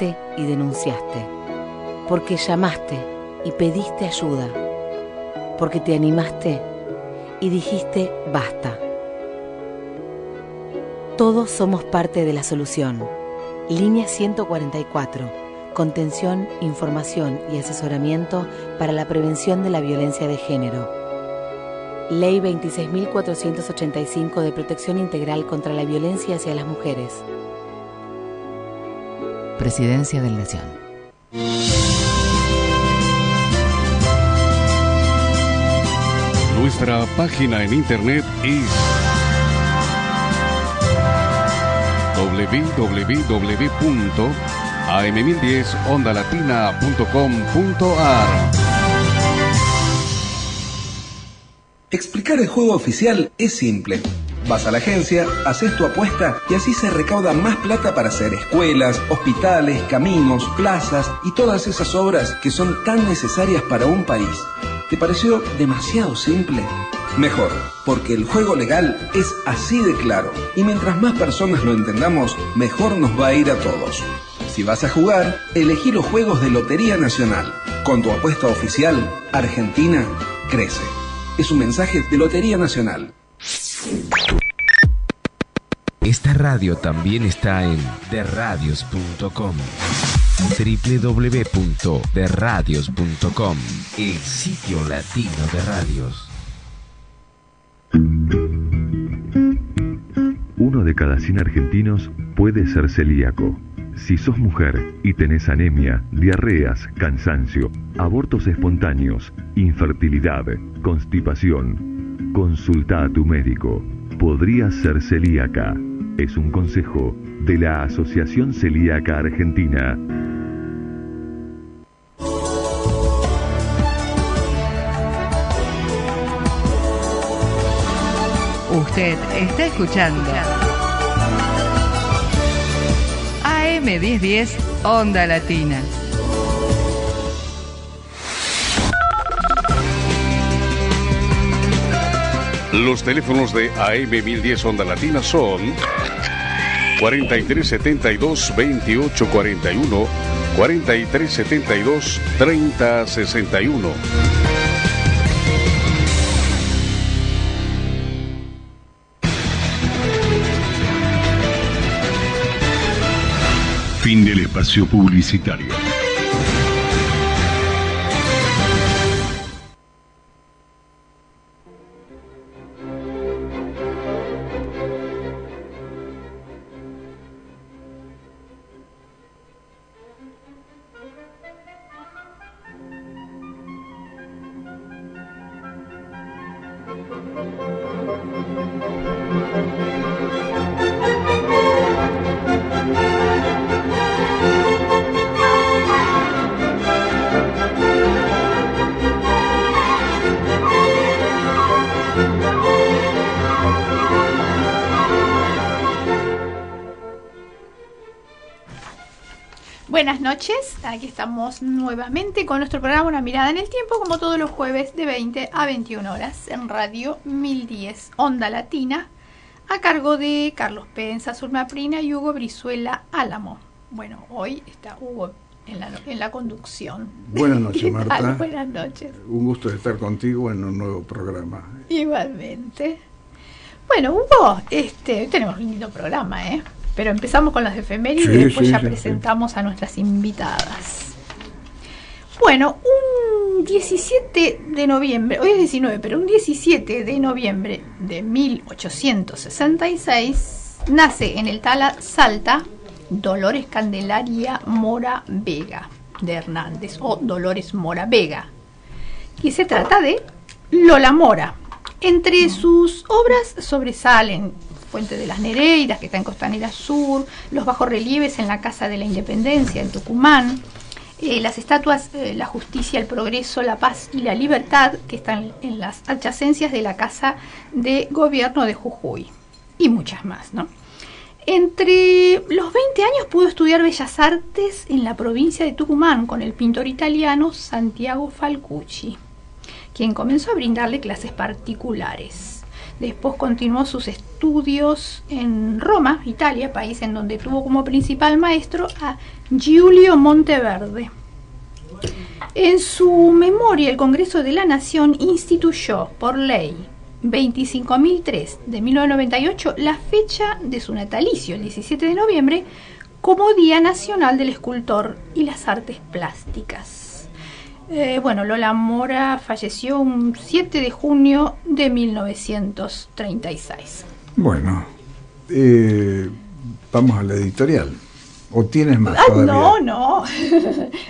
gritaste y denunciaste, porque llamaste y pediste ayuda, porque te animaste y dijiste basta. Todos somos parte de la solución. Línea 144. Contención, información y asesoramiento para la prevención de la violencia de género. Ley 26.485 de Protección Integral contra la Violencia hacia las Mujeres. Presidencia de la Nación. Nuestra página en internet es www.am1010ondalatina.com.ar. Explicar el juego oficial es simple. Vas a la agencia, haces tu apuesta y así se recauda más plata para hacer escuelas, hospitales, caminos, plazas y todas esas obras que son tan necesarias para un país. ¿Te pareció demasiado simple? Mejor, porque el juego legal es así de claro y mientras más personas lo entendamos, mejor nos va a ir a todos. Si vas a jugar, elegí los juegos de Lotería Nacional. Con tu apuesta oficial, Argentina crece. Es un mensaje de Lotería Nacional. Esta radio también está en derradios.com. www.derradios.com, el sitio latino de radios. Uno de cada 100 argentinos puede ser celíaco. Si sos mujer y tenés anemia, diarreas, cansancio, abortos espontáneos, infertilidad, constipación, consulta a tu médico. Podrías ser celíaca. Es un consejo de la Asociación Celíaca Argentina. Usted está escuchando AM1010 Onda Latina. Los teléfonos de AM1010 Onda Latina son 4372-2841, 4372-3061. Fin del espacio publicitario. Buenas noches, aquí estamos nuevamente con nuestro programa Una Mirada en el Tiempo, como todos los jueves de 20 a 21 horas en Radio 1010 Onda Latina, a cargo de Carlos Penza, Zulma Prina y Hugo Brizuela Álamo. Bueno, hoy está Hugo en la conducción. Buenas noches, Marta. Buenas noches. Un gusto de estar contigo en un nuevo programa. Igualmente. Bueno, Hugo, tenemos un lindo programa, pero empezamos con las efemérides y después ya presentamos a nuestras invitadas. Bueno, un 17 de noviembre, hoy es 19, pero un 17 de noviembre de 1866 nace en el Tala, Salta, Dolores Candelaria Mora Vega de Hernández, o Dolores Mora Vega. Y se trata de Lola Mora. Entre sus obras sobresalen Fuente de las Nereidas, que está en Costanera Sur, los bajorrelieves en la Casa de la Independencia, en Tucumán, las estatuas La Justicia, el Progreso, la Paz y la Libertad, que están en las adyacencias de la Casa de Gobierno de Jujuy, y muchas más, ¿no? Entre los 20 años pudo estudiar Bellas Artes en la provincia de Tucumán con el pintor italiano Santiago Falcucci, quien comenzó a brindarle clases particulares. Después continuó sus estudios en Roma, Italia, país en donde tuvo como principal maestro a Giulio Monteverde. En su memoria, el Congreso de la Nación instituyó por ley 25.003 de 1998 la fecha de su natalicio, el 17 de noviembre, como Día Nacional del Escultor y las Artes Plásticas. Lola Mora falleció un 7 de junio de 1936. Bueno, vamos a la editorial. ¿O tienes más todavía? No.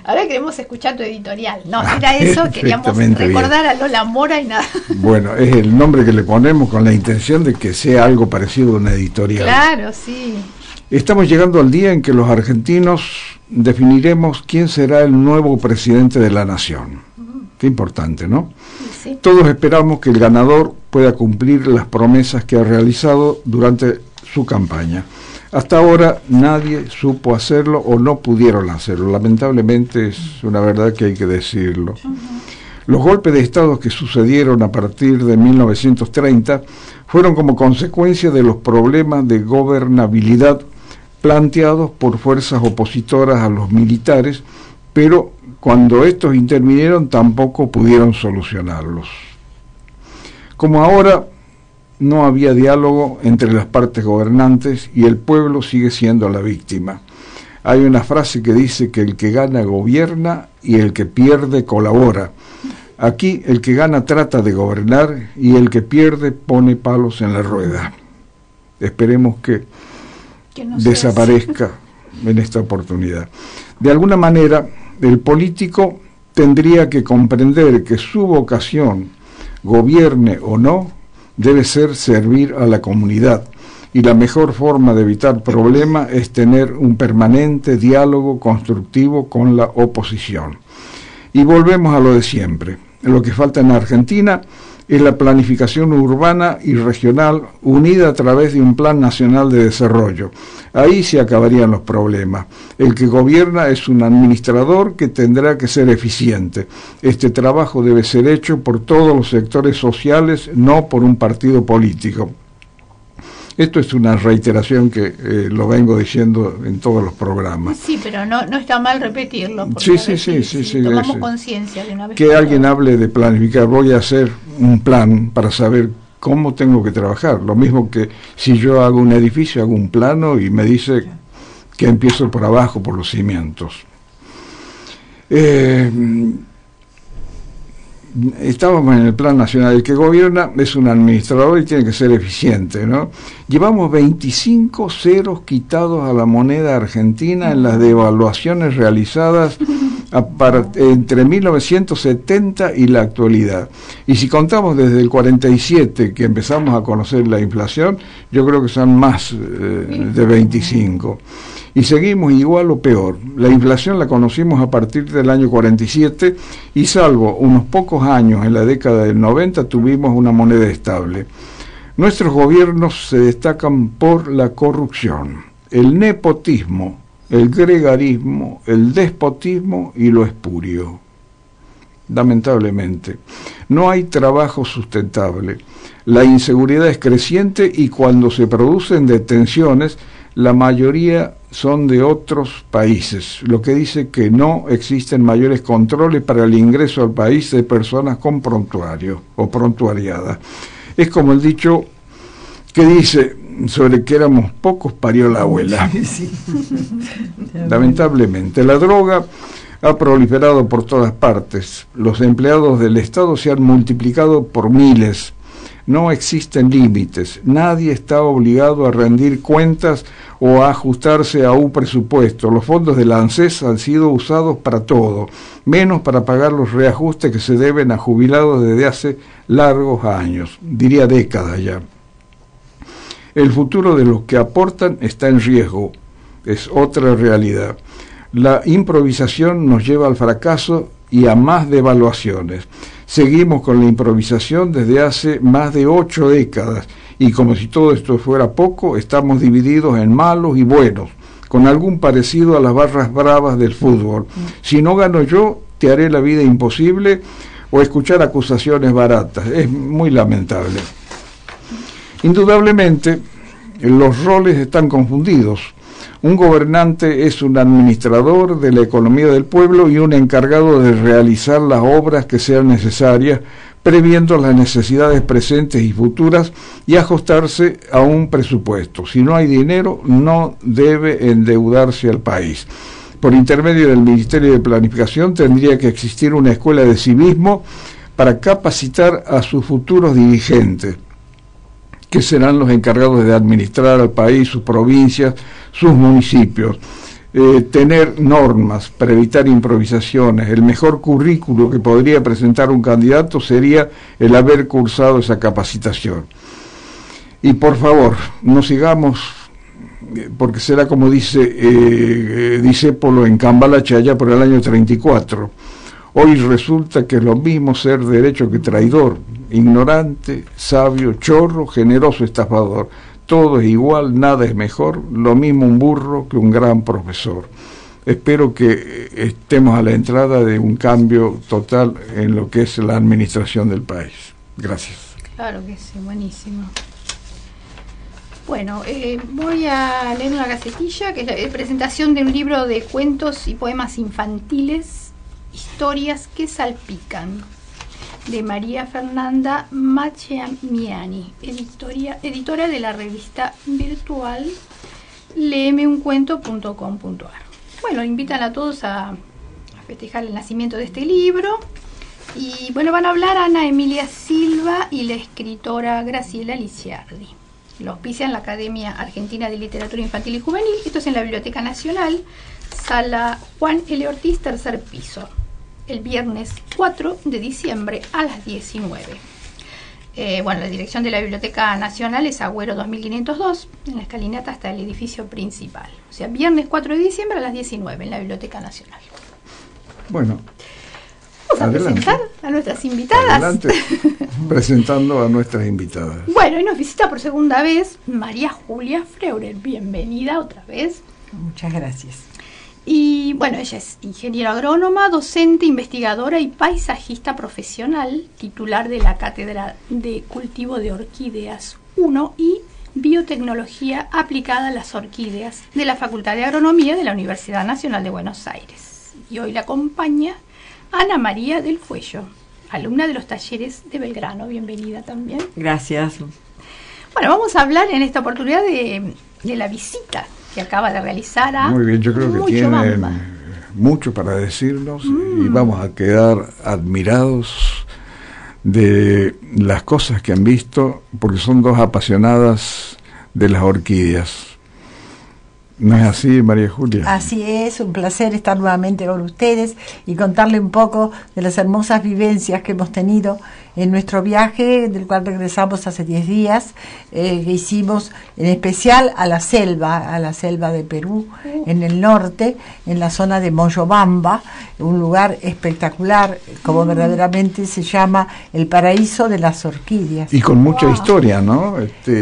Ahora queremos escuchar tu editorial. No, era eso, queríamos recordar a Lola Mora y nada. Bueno, es el nombre que le ponemos con la intención de que sea algo parecido a una editorial. Claro, sí. Estamos llegando al día en que los argentinos definiremos quién será el nuevo presidente de la nación. Qué importante, ¿no? Sí. Todos esperamos que el ganador pueda cumplir las promesas que ha realizado durante su campaña. Hasta ahora nadie supo hacerlo o no pudieron hacerlo. Lamentablemente es una verdad que hay que decirlo. Los golpes de Estado que sucedieron a partir de 1930 fueron como consecuencia de los problemas de gobernabilidad planteados por fuerzas opositoras a los militares, pero cuando estos intervinieron tampoco pudieron solucionarlos. Como ahora no había diálogo entre las partes gobernantes y el pueblo sigue siendo la víctima. Hay una frase que dice que el que gana gobierna y el que pierde colabora. Aquí el que gana trata de gobernar y el que pierde pone palos en la rueda. Esperemos que no desaparezca en esta oportunidad. De alguna manera, el político tendría que comprender que su vocación, gobierne o no, debe ser servir a la comunidad, y la mejor forma de evitar problemas es tener un permanente diálogo constructivo con la oposición. Y volvemos a lo de siempre. Lo que falta en Argentina es la planificación urbana y regional unida a través de un plan nacional de desarrollo. Ahí se acabarían los problemas. El que gobierna es un administrador que tendrá que ser eficiente. Este trabajo debe ser hecho por todos los sectores sociales, no por un partido político. Esto es una reiteración que lo vengo diciendo en todos los programas. Sí, pero no está mal repetirlo. Sí, tomamos conciencia de una vez. Que alguien hable de planificar. Voy a hacer un plan para saber cómo tengo que trabajar. Lo mismo que si yo hago un edificio, hago un plano y me dice que empiezo por abajo, por los cimientos. Estábamos en el plan nacional. El que gobierna es un administrador y tiene que ser eficiente, ¿no? Llevamos 25 ceros quitados a la moneda argentina en las devaluaciones realizadas entre 1970 y la actualidad. Y si contamos desde el 47 que empezamos a conocer la inflación, yo creo que son más de 25. Y seguimos igual o peor. La inflación la conocimos a partir del año 47 y salvo unos pocos años en la década del 90 tuvimos una moneda estable. Nuestros gobiernos se destacan por la corrupción, el nepotismo, el gregarismo, el despotismo y lo espurio. Lamentablemente, no hay trabajo sustentable. La inseguridad es creciente y cuando se producen detenciones, la mayoría son de otros países, lo que dice que no existen mayores controles para el ingreso al país de personas con prontuario o prontuariadas. Es como el dicho que dice sobre que éramos pocos parió la abuela. Sí. Lamentablemente, la droga ha proliferado por todas partes. Los empleados del Estado se han multiplicado por miles. No existen límites. Nadie está obligado a rendir cuentas o a ajustarse a un presupuesto. Los fondos del ANSES han sido usados para todo, menos para pagar los reajustes que se deben a jubilados desde hace largos años, diría décadas ya. El futuro de los que aportan está en riesgo, es otra realidad. La improvisación nos lleva al fracaso y a más devaluaciones. Seguimos con la improvisación desde hace más de 8 décadas y como si todo esto fuera poco, estamos divididos en malos y buenos, con algún parecido a las barras bravas del fútbol. Si no gano yo, te haré la vida imposible, o escuchar acusaciones baratas. Es muy lamentable. Indudablemente, los roles están confundidos. Un gobernante es un administrador de la economía del pueblo y un encargado de realizar las obras que sean necesarias, previendo las necesidades presentes y futuras y ajustarse a un presupuesto. Si no hay dinero, no debe endeudarse al país. Por intermedio del Ministerio de Planificación tendría que existir una escuela de civismo para capacitar a sus futuros dirigentes, que serán los encargados de administrar al país, sus provincias, sus municipios, tener normas para evitar improvisaciones. El mejor currículo que podría presentar un candidato sería el haber cursado esa capacitación. Y por favor, no sigamos, porque será como dice Discépolo en Cambalache allá por el año 34. Hoy resulta que es lo mismo ser derecho que traidor, ignorante, sabio, chorro, generoso, estafador. Todo es igual, nada es mejor, lo mismo un burro que un gran profesor. Espero que estemos a la entrada de un cambio total en lo que es la administración del país. Gracias. Claro que sí, buenísimo. Bueno, voy a leer una gacetilla, que es la presentación de un libro de cuentos y poemas infantiles, Historias que salpican, de María Fernanda Macciamiani, editora de la revista virtual leemeuncuento.com.ar. Bueno, invitan a todos a festejar el nacimiento de este libro. Y bueno, van a hablar Ana Emilia Silva y la escritora Graciela Liciardi. Lo auspician la Academia Argentina de Literatura Infantil y Juvenil. Esto es en la Biblioteca Nacional, sala Juan L. Ortiz, tercer piso, el viernes 4 de diciembre a las 19. Bueno, la dirección de la Biblioteca Nacional es Agüero 2502, en la escalinata hasta el edificio principal. O sea, viernes 4 de diciembre a las 19 en la Biblioteca Nacional. Bueno, vamos a presentar a nuestras invitadas. Adelante, presentando a nuestras invitadas. Bueno, y nos visita por segunda vez María Julia Freurer. Bienvenida otra vez. Muchas gracias. Y bueno, ella es ingeniera agrónoma, docente, investigadora y paisajista profesional, titular de la Cátedra de Cultivo de Orquídeas 1 y Biotecnología aplicada a las orquídeas de la Facultad de Agronomía de la Universidad Nacional de Buenos Aires. Y hoy la acompaña Ana María del Fuello, alumna de los talleres de Belgrano. Bienvenida también. Gracias. Bueno, vamos a hablar en esta oportunidad de la visita que acaba de realizar a Muy bien, yo creo que tienen mucho para decirnos y vamos a quedar admirados de las cosas que han visto, porque son dos apasionadas de las orquídeas. ¿No es así, María Julia? Así es, un placer estar nuevamente con ustedes y contarle un poco de las hermosas vivencias que hemos tenido en nuestro viaje, del cual regresamos hace 10 días, que hicimos en especial a la selva de Perú, en el norte, en la zona de Moyobamba, un lugar espectacular, como verdaderamente se llama el paraíso de las orquídeas. Y con mucha historia, ¿no?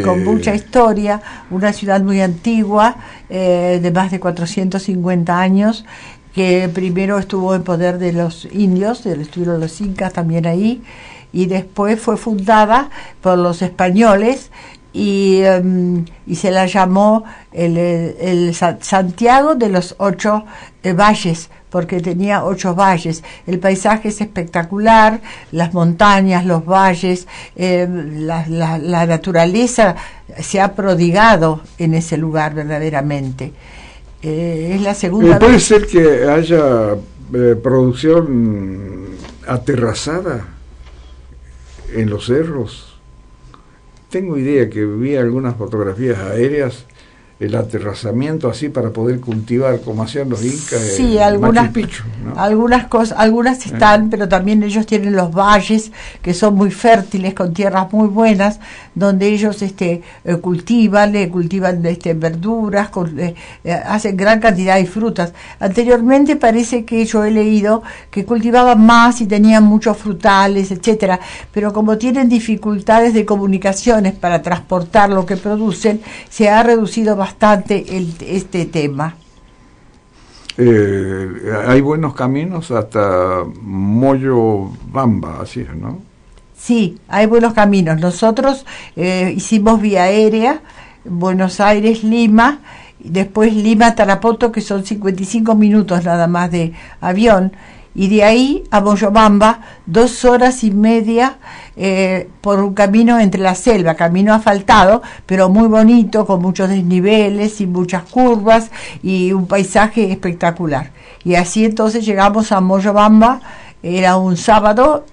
Con mucha historia, una ciudad muy antigua, de más de 450 años, que primero estuvo en poder de los indios, estuvieron los incas también ahí, y después fue fundada por los españoles y se la llamó el Santiago de los 8 valles, porque tenía 8 valles. El paisaje es espectacular, las montañas, los valles, la naturaleza se ha prodigado en ese lugar verdaderamente. Es la segunda vez. ¿Puede ser que haya producción aterrazada en los cerros? Tengo idea que vi algunas fotografías aéreas, el aterrazamiento así para poder cultivar como hacían los incas. Sí, algunas Picchu, ¿no? algunas están, pero también ellos tienen los valles que son muy fértiles, con tierras muy buenas, donde ellos cultivan verduras, hacen gran cantidad de frutas. Anteriormente parece que yo he leído que cultivaban más y tenían muchos frutales, etcétera, pero como tienen dificultades de comunicaciones para transportar lo que producen, se ha reducido bastante este tema. Hay buenos caminos hasta Moyobamba, así es, ¿no? Sí, hay buenos caminos. Nosotros hicimos vía aérea, Buenos Aires, Lima, después Lima, Tarapoto, que son 55 minutos nada más de avión, y de ahí a Moyobamba 2 horas y media por un camino entre la selva, camino asfaltado, pero muy bonito, con muchos desniveles y muchas curvas y un paisaje espectacular. Y así entonces llegamos a Moyobamba. Era un sábado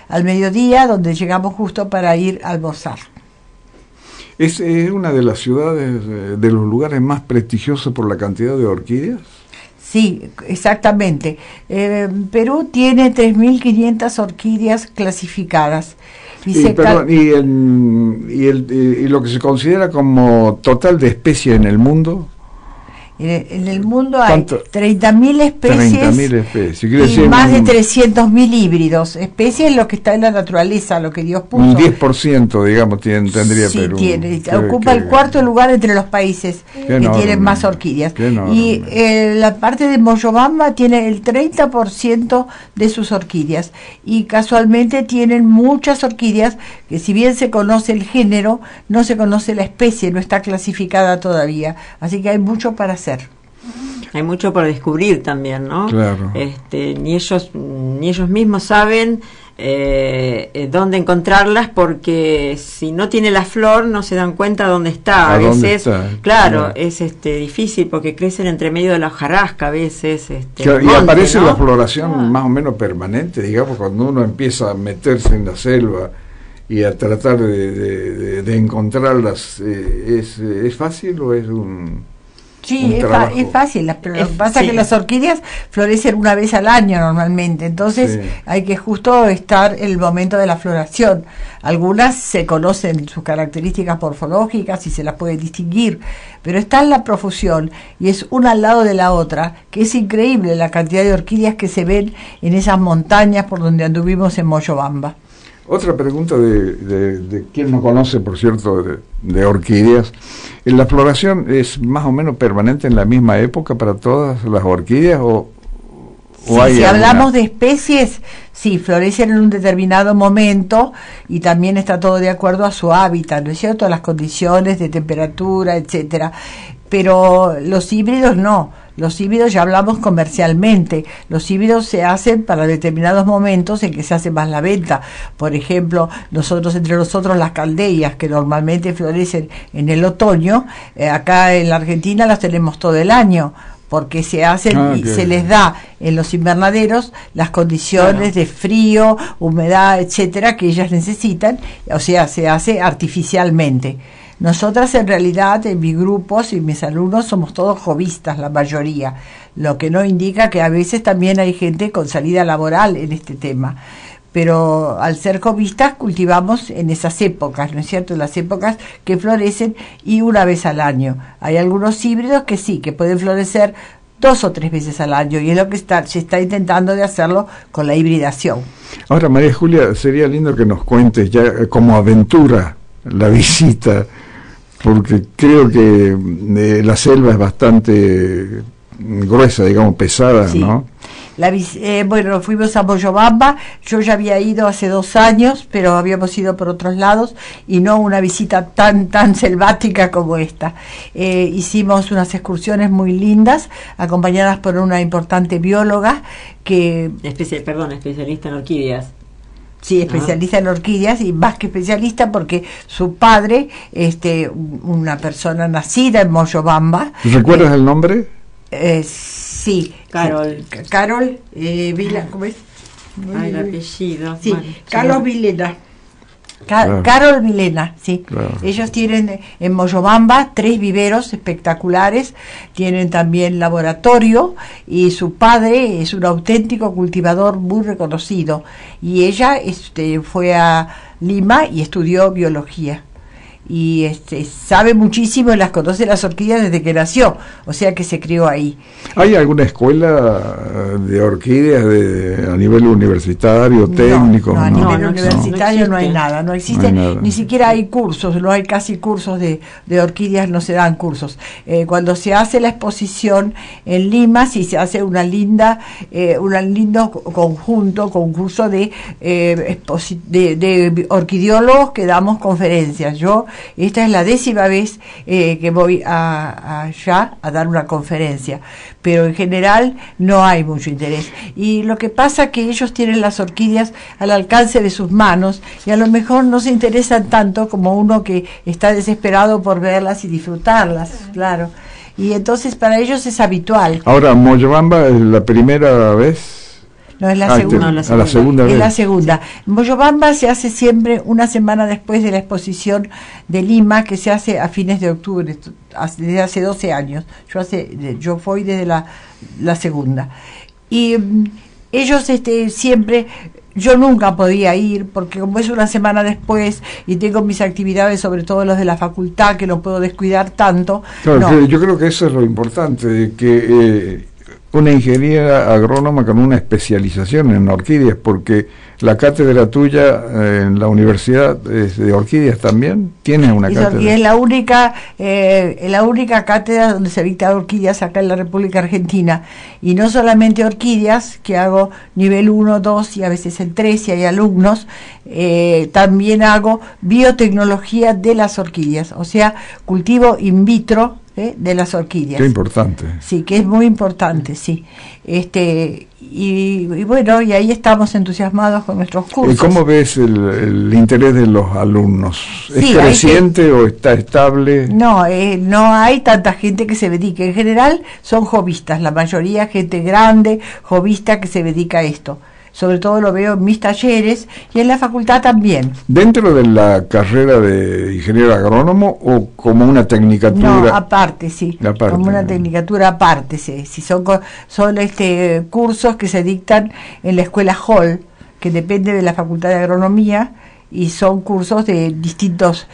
al mediodía, donde llegamos justo para ir a almorzar. ¿Es una de las ciudades, de los lugares más prestigiosos por la cantidad de orquídeas? Sí, exactamente. Perú tiene 3.500 orquídeas clasificadas. Y lo que se considera como total de especies en el mundo. En el mundo hay 30.000 especies, 30.000 especies. Y decir, más de 300.000 híbridos. Especies es lo que está en la naturaleza, lo que Dios puso. Un 10%, digamos, tendría sí, Perú. Ocupa el cuarto lugar entre los países que tienen más orquídeas. Y la parte de Moyobamba tiene el 30% de sus orquídeas. Y casualmente tienen muchas orquídeas que, si bien se conoce el género, no se conoce la especie, no está clasificada todavía. Así que hay mucho para hacer. Hay mucho por descubrir también, ¿no? Claro. Ni ellos mismos saben dónde encontrarlas, porque si no tiene la flor no se dan cuenta dónde está. A veces, claro, es difícil porque crecen entre medio de la hojarasca a veces. Y aparece, ¿no?, la floración más o menos permanente, digamos, cuando uno empieza a meterse en la selva y a tratar de encontrarlas. ¿Es fácil o es un...? Sí, es fácil, pero lo que pasa es que las orquídeas florecen una vez al año normalmente, entonces hay que justo estar en el momento de la floración. Algunas se conocen sus características morfológicas y se las puede distinguir, pero está en la profusión y es una al lado de la otra, que es increíble la cantidad de orquídeas que se ven en esas montañas por donde anduvimos en Moyobamba. Otra pregunta de quien no conoce, por cierto, de orquídeas. ¿La floración es más o menos permanente en la misma época para todas las orquídeas sí, hay si hablamos de especies, sí, florecen en un determinado momento y también está todo de acuerdo a su hábitat, ¿no es cierto?, a las condiciones de temperatura, etcétera. Pero los híbridos no. Los híbridos ya hablamos comercialmente. Los híbridos se hacen para determinados momentos en que se hace más la venta. Por ejemplo, entre nosotros las caldeas, que normalmente florecen en el otoño, acá en la Argentina las tenemos todo el año, porque se hacen y se les da en los invernaderos las condiciones de frío, humedad, etcétera, que ellas necesitan, o sea, se hace artificialmente. Nosotras en realidad, en mis grupos y mis alumnos, somos todos hobbyistas, la mayoría, lo que no indica que a veces también hay gente con salida laboral en este tema. Pero al ser hobbyistas cultivamos en esas épocas, ¿no es cierto?, en las épocas que florecen y una vez al año. Hay algunos híbridos que sí, que pueden florecer 2 o 3 veces al año, y es lo que se está intentando de hacerlo con la hibridación. Ahora, María Julia, sería lindo que nos cuentes ya como aventura la visita, porque creo que la selva es bastante gruesa, digamos, pesada, sí, ¿no? Bueno, fuimos a Moyobamba. Yo ya había ido hace 2 años, pero habíamos ido por otros lados y no una visita tan selvática como esta. Hicimos unas excursiones muy lindas, acompañadas por una importante bióloga que... especialista en orquídeas. Sí, especialista en orquídeas, y más que especialista porque su padre, una persona nacida en Moyobamba. ¿Recuerdas el nombre? Sí. Carol Vila, ¿cómo es? El apellido. Sí, bueno, Carlos Vilena. Carol Vilena, sí. Claro. Ellos tienen en Moyobamba 3 viveros espectaculares, tienen también laboratorio, y su padre es un auténtico cultivador muy reconocido, y ella fue a Lima y estudió biología. y sabe muchísimo y conoce las orquídeas desde que nació, o sea que se crió ahí. ¿Hay alguna escuela de orquídeas a nivel universitario, técnico? No, a nivel universitario no hay nada, no existe, ni siquiera hay cursos, no hay casi cursos de orquídeas, no se dan cursos. Cuando se hace la exposición en Lima, sí se hace un lindo concurso de orquideólogos que damos conferencias. Esta es la 10ª vez que voy allá a dar una conferencia, pero en general no hay mucho interés. Y lo que pasa es que ellos tienen las orquídeas al alcance de sus manos y a lo mejor no se interesan tanto como uno que está desesperado por verlas y disfrutarlas, claro. Y entonces para ellos es habitual. Ahora, Moyobamba es la primera vez. No, es la segunda. La segunda vez. Es la segunda. Moyobamba se hace siempre una semana después de la exposición de Lima, que se hace a fines de octubre, desde hace 12 años. Yo fui desde la segunda. Y ellos siempre... Yo nunca podía ir porque como es una semana después y tengo mis actividades, sobre todo los de la facultad, que no puedo descuidar tanto. Claro, no. Yo creo que eso es lo importante, que una ingeniera agrónoma con una especialización en orquídeas, porque la cátedra tuya en la universidad es de orquídeas también. ¿Tienes una cátedra? Es la única cátedra donde se dicta orquídeas acá en la República Argentina, y no solamente orquídeas, que hago nivel 1, 2 y a veces el 3 si hay alumnos, también hago biotecnología de las orquídeas, o sea, cultivo in vitro de las orquídeas. Qué importante. Sí, que es muy importante, sí. Y bueno, y ahí estamos entusiasmados con nuestros cursos. ¿Y cómo ves el interés de los alumnos? ¿Es Sí, creciente o está estable? No, no hay tanta gente que se dedique. En general son jovistas, la mayoría gente grande, jovista que se dedica a esto. Sobre todo lo veo en mis talleres y en la facultad también. ¿Dentro de la carrera de ingeniero agrónomo o como una tecnicatura? No, aparte, sí. Aparte, como una tecnicatura aparte, sí. Si son cursos que se dictan en la escuela Hall, que depende de la Facultad de Agronomía, y son cursos de distintos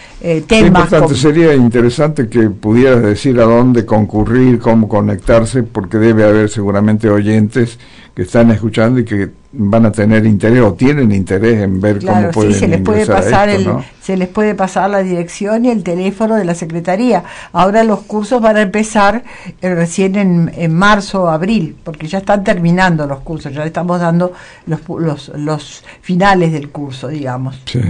temas. Sería interesante que pudieras decir a dónde concurrir, cómo conectarse, porque debe haber seguramente oyentes que están escuchando y que van a tener interés o tienen interés en ver cómo pueden se les puede pasar ¿no? Se les puede pasar la dirección y el teléfono de la Secretaría. Ahora los cursos van a empezar recién en marzo o abril, porque ya están terminando los cursos, ya estamos dando los finales del curso, digamos. Sí.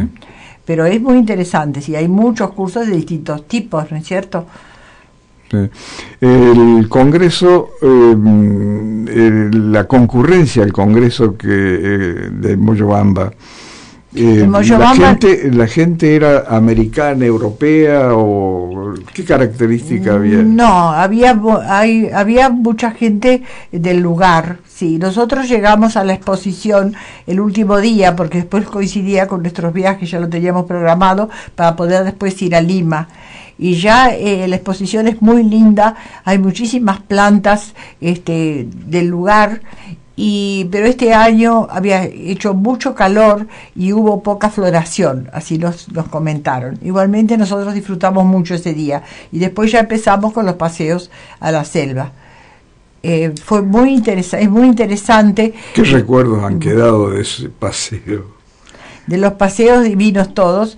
Pero es muy interesante, sí, hay muchos cursos de distintos tipos, ¿no es cierto? Sí. El Congreso, la concurrencia al Congreso de Moyobamba, ¿la gente era americana, europea o qué característica había? No, había mucha gente del lugar. Sí, nosotros llegamos a la exposición el último día porque después coincidía con nuestros viajes, ya lo teníamos programado para poder después ir a Lima. Y ya la exposición es muy linda, hay muchísimas plantas del lugar, pero este año había hecho mucho calor y hubo poca floración, así nos comentaron. Igualmente nosotros disfrutamos mucho ese día y después ya empezamos con los paseos a la selva. Fue muy interesante, es muy interesante. ¿Qué recuerdos han quedado de ese paseo? De los paseos divinos todos,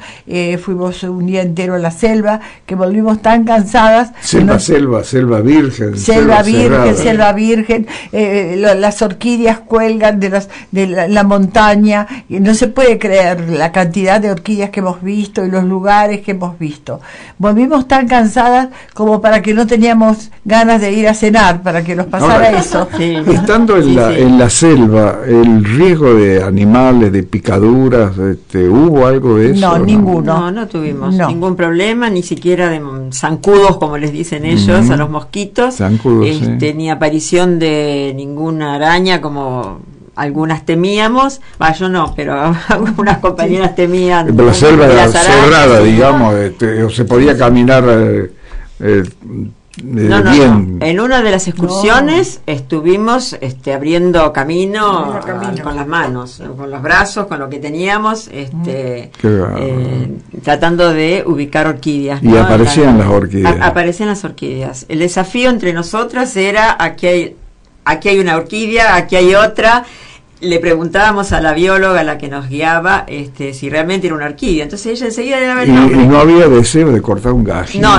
fuimos un día entero a la selva, que volvimos tan cansadas. Selva virgen. Selva virgen, las orquídeas cuelgan de la montaña, y no se puede creer la cantidad de orquídeas que hemos visto y los lugares que hemos visto. Volvimos tan cansadas como para que no teníamos ganas de ir a cenar, para que nos pasara eso. Sí. Estando en la selva, el riesgo de animales, de picaduras, ¿hubo algo de eso? No, ninguno. No tuvimos ningún problema, ni siquiera de zancudos, como les dicen ellos, a los mosquitos. Zancudos, ni aparición de ninguna araña, como algunas temíamos. Yo no, pero algunas compañeras temían. La selva era cerrada, digamos, se podía caminar bien. En una de las excursiones estuvimos abriendo camino con las manos, con los brazos, con lo que teníamos, tratando de ubicar orquídeas. Y aparecían las orquídeas. Aparecían las orquídeas. El desafío entre nosotras era, aquí hay una orquídea, aquí hay otra. Le preguntábamos a la bióloga, a la que nos guiaba, si realmente era una orquídea. Entonces ella enseguida le daba el nombre. Y no había deseo de cortar un gallito. No,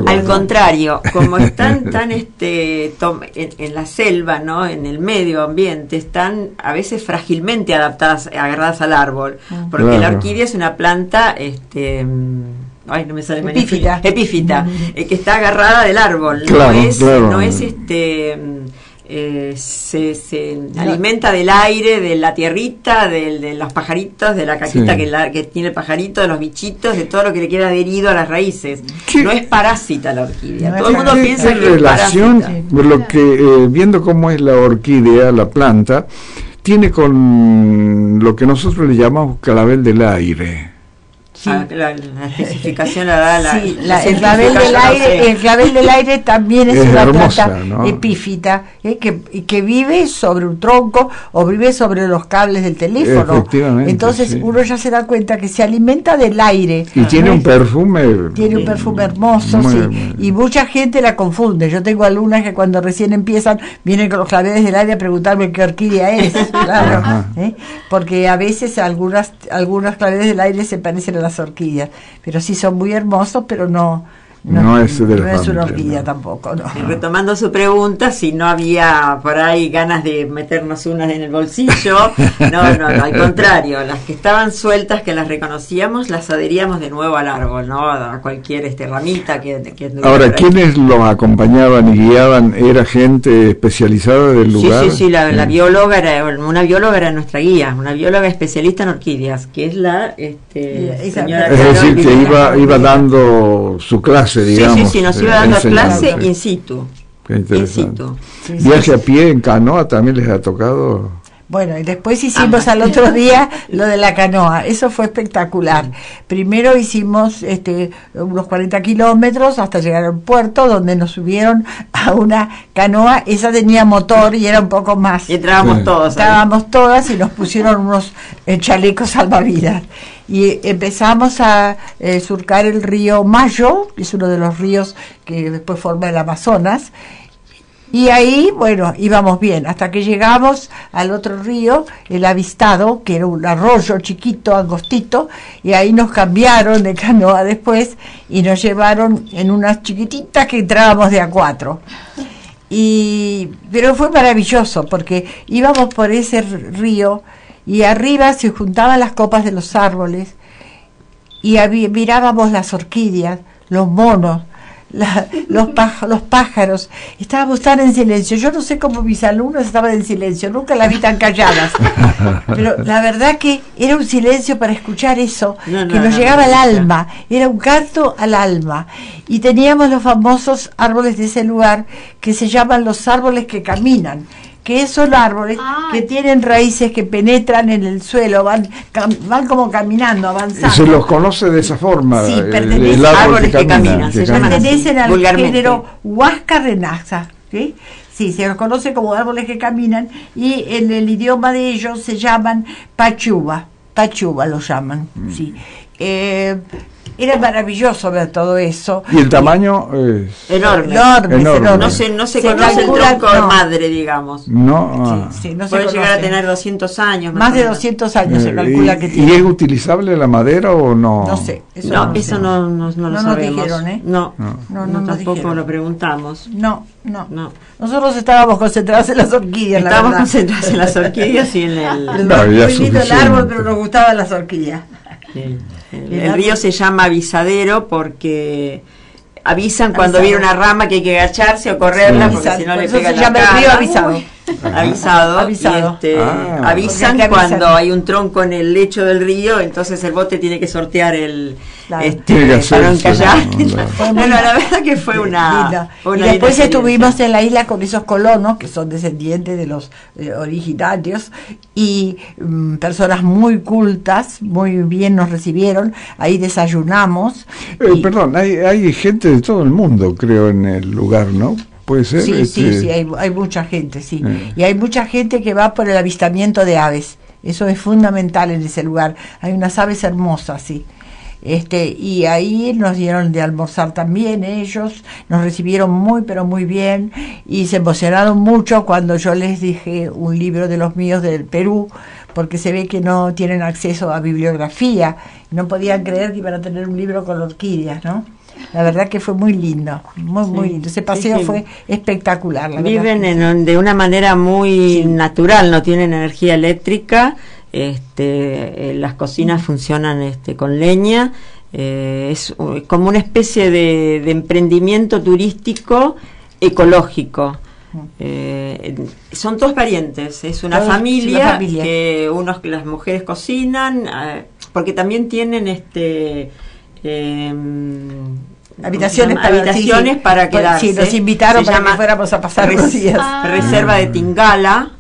al contrario, como están tan en la selva, ¿no? En el medio ambiente, están a veces frágilmente agarradas al árbol, porque la orquídea es una planta no me sale epífita, que está agarrada del árbol, no es se alimenta del aire, de la tierrita, de los pajaritos, de la caquita que tiene el pajarito, de los bichitos, de todo lo que le queda adherido a las raíces. No es parásita la orquídea. Todo el mundo piensa que es parásita. Lo que, viendo cómo es la orquídea, la planta, tiene con lo que nosotros le llamamos clavel del aire. Sí. La especificación la da el clavel del aire también es una hermosa, planta, ¿no? Epífita, que vive sobre un tronco o vive sobre los cables del teléfono. Entonces uno ya se da cuenta que se alimenta del aire. Y tiene un perfume. Tiene un perfume hermoso, y mucha gente la confunde. Yo tengo alumnas que cuando recién empiezan vienen con los claveles del aire a preguntarme qué orquídea es. Claro, porque a veces algunos claveles del aire se parecen a las orquídeas, pero sí son muy hermosos, pero no es una orquídea tampoco. No. Retomando su pregunta, si no había por ahí ganas de meternos unas en el bolsillo, no, al contrario, las que estaban sueltas, que las reconocíamos, las adheríamos de nuevo al árbol, ¿no? A cualquier ramita que Ahora, ¿quiénes los acompañaban y guiaban? ¿Era gente especializada del lugar? Sí, la bióloga una bióloga era nuestra guía, una bióloga especialista en orquídeas, que es la señora. Es decir, que iba dando su clase. Digamos, sí, nos iba dando clase in situ. Qué interesante. ¿Viaje a pie en canoa también les ha tocado? Bueno, y después hicimos al otro día lo de la canoa. Eso fue espectacular. Primero hicimos unos 40 kilómetros hasta llegar al puerto, donde nos subieron a una canoa. Esa tenía motor y era un poco más. Y entrábamos todas y nos pusieron unos chalecos salvavidas. Y empezamos a surcar el río Mayo, que es uno de los ríos que después forma el Amazonas. Y ahí, bueno, íbamos bien, hasta que llegamos al otro río, el Avistado, que era un arroyo chiquito, angostito, y ahí nos cambiaron de canoa después y nos llevaron en unas chiquititas que entrábamos de a 4. Pero fue maravilloso, porque íbamos por ese río y arriba se juntaban las copas de los árboles y mirábamos las orquídeas, los monos, los pájaros. Estábamos tan en silencio. Yo no sé cómo mis alumnos estaban en silencio, nunca las vi tan calladas, pero la verdad que era un silencio para escuchar eso, que nos llegaba al alma, era un canto al alma. Y teníamos los famosos árboles de ese lugar que se llaman los árboles que caminan, que son árboles que tienen raíces que penetran en el suelo, van como caminando, avanzando. Se los conoce de esa forma. Sí, pertenecen a árboles que caminan, pertenecen al género Huasca renaxa, ¿sí? Sí, se los conoce como árboles que caminan, y en el idioma de ellos se llaman pachuba los llaman, sí. Era maravilloso ver todo eso. ¿Y el tamaño? Enorme. No se conoce el tronco madre, digamos. No. Sí, no puede llegar a tener 200 años. Más de 200 años se calcula que tiene. ¿Y es utilizable la madera o no? No sé. Eso no lo sabemos. Nos dijeron, No, tampoco lo preguntamos. No. Nosotros estábamos concentrados en las orquídeas. Estábamos concentrados en las orquídeas y en el... Muy lindo el árbol, pero nos gustaban las orquídeas. Sí. El río se llama avisadero porque avisan cuando viene una rama que hay que agacharse o correrla, porque si no le pega la cara. Se llama el río avisado. avisado. Avisan cuando hay un tronco en el lecho del río, entonces el bote tiene que sortear para encallar. La verdad que fue una y después estuvimos en la isla con esos colonos que son descendientes de los originarios y personas muy cultas, muy bien nos recibieron, ahí desayunamos. Perdón, hay gente de todo el mundo, creo, en el lugar, ¿no? ¿Puede ser? Sí, hay mucha gente, sí. Y hay mucha gente que va por el avistamiento de aves. Eso es fundamental en ese lugar. Hay unas aves hermosas, sí. Y ahí nos dieron de almorzar también ellos, nos recibieron muy pero muy bien y se emocionaron mucho cuando yo les dije un libro de los míos del Perú, porque se ve que no tienen acceso a bibliografía, no podían creer que iban a tener un libro con orquídeas, ¿no? La verdad que fue muy lindo, muy lindo. Ese paseo fue espectacular. Viven de una manera muy natural, no tienen energía eléctrica. Las cocinas funcionan con leña, es como una especie de emprendimiento turístico ecológico. Son todos parientes, es una familia que las mujeres cocinan, porque también tienen habitaciones para quedarse. Sí, nos invitaron para que fuéramos a pasar los días. Reserva de Tingala.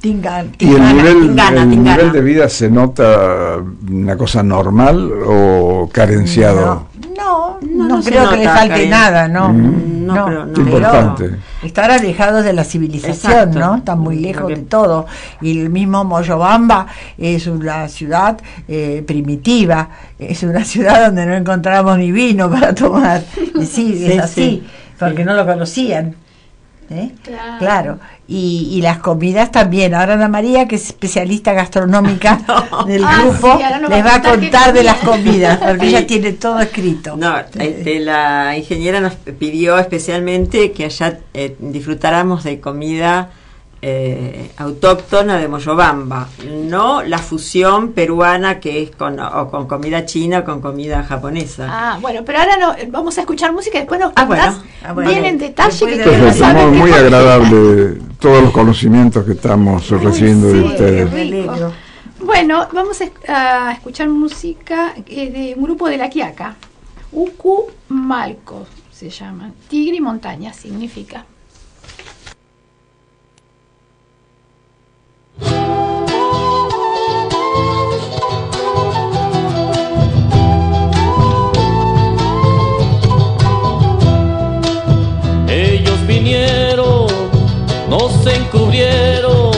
¿Y el nivel de vida se nota una cosa normal o carenciado? No creo que le falte nada, no. Importante. Estar alejados de la civilización, ¿no? Están muy lejos de todo. Y el mismo Moyobamba es una ciudad primitiva, es una ciudad donde no encontramos ni vino para tomar. Y es así, porque no lo conocían. Claro. Y las comidas también. Ahora Ana María, que es especialista gastronómica del grupo, les va a contar de las comidas, porque ella tiene todo escrito. La ingeniera nos pidió especialmente que allá disfrutáramos de comida autóctona de Moyobamba, no la fusión peruana que es con comida china o con comida japonesa. Bueno, pero ahora vamos a escuchar música y después nos contás bien en detalle. Perfecto, muy agradable todos los conocimientos que estamos recibiendo de ustedes. Bueno, vamos a escuchar música de un grupo de La Quiaca, Ucu Malco se llama, tigre y montaña significa. Ellos vinieron, nos encubrieron,